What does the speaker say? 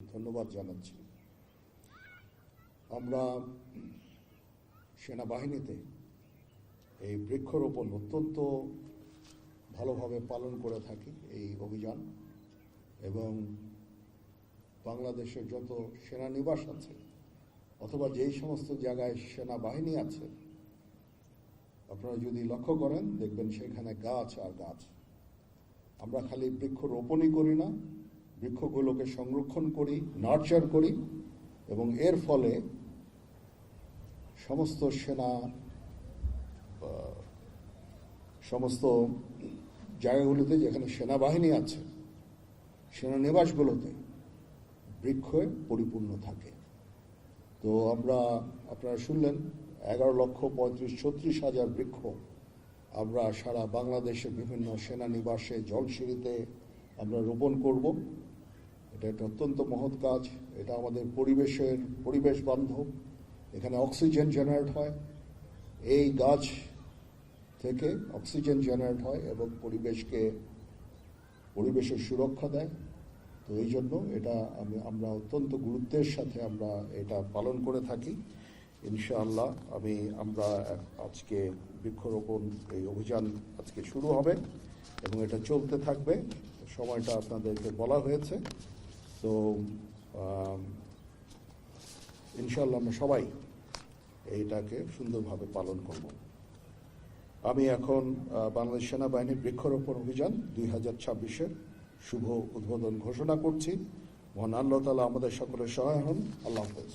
ধন্যবাদ জানাচ্ছি। আমরা সেনাবাহিনীতে এই বৃক্ষরোপণ অত্যন্ত ভালোভাবে পালন করে থাকি এই অভিযান, এবং বাংলাদেশের যত সেনানিবাস আছে অথবা যেই সমস্ত জায়গায় সেনাবাহিনী আছে আপনারা যদি লক্ষ্য করেন দেখবেন সেখানে গাছ আর গাছ। আমরা খালি বৃক্ষরোপণই করি না, বৃক্ষগুলোকে সংরক্ষণ করি, নার্চার করি, এবং এর ফলে সমস্ত জায়গাগুলোতে যেখানে সেনাবাহিনী আছে সেনানিবাসগুলোতে বৃক্ষে পরিপূর্ণ থাকে। তো আপনারা শুনলেন 11,35,36,000 বৃক্ষ আমরা সারা বাংলাদেশের বিভিন্ন সেনানিবাসে, জলসিঁড়িতে আমরা রোপণ করব। এটা একটা অত্যন্ত মহৎ কাজ। এটা আমাদের পরিবেশ বান্ধব। এখানে অক্সিজেন জেনারেট হয়, এই গাছ থেকে অক্সিজেন জেনারেট হয় এবং পরিবেশের সুরক্ষা দেয়। তো এই জন্য এটা আমরা অত্যন্ত গুরুত্বের সাথে আমরা এটা পালন করে থাকি। ইনশাআল্লাহ আমরা আজকে বৃক্ষরোপণ এই অভিযান আজকে শুরু হবে এবং এটা চলতে থাকবে। সময়টা আপনাদেরকে বলা হয়েছে। তো ইনশাআল্লাহ আমরা সবাই এইটাকে সুন্দরভাবে পালন করব। আমি এখন বাংলাদেশ সেনাবাহিনীর বৃক্ষরোপণ অভিযান 2026-এর শুভ উদ্বোধন ঘোষণা করছি। মহান আল্লাহ তাআলা আমাদের সকলের সহায় হন। আল্লাহ হাফেজ।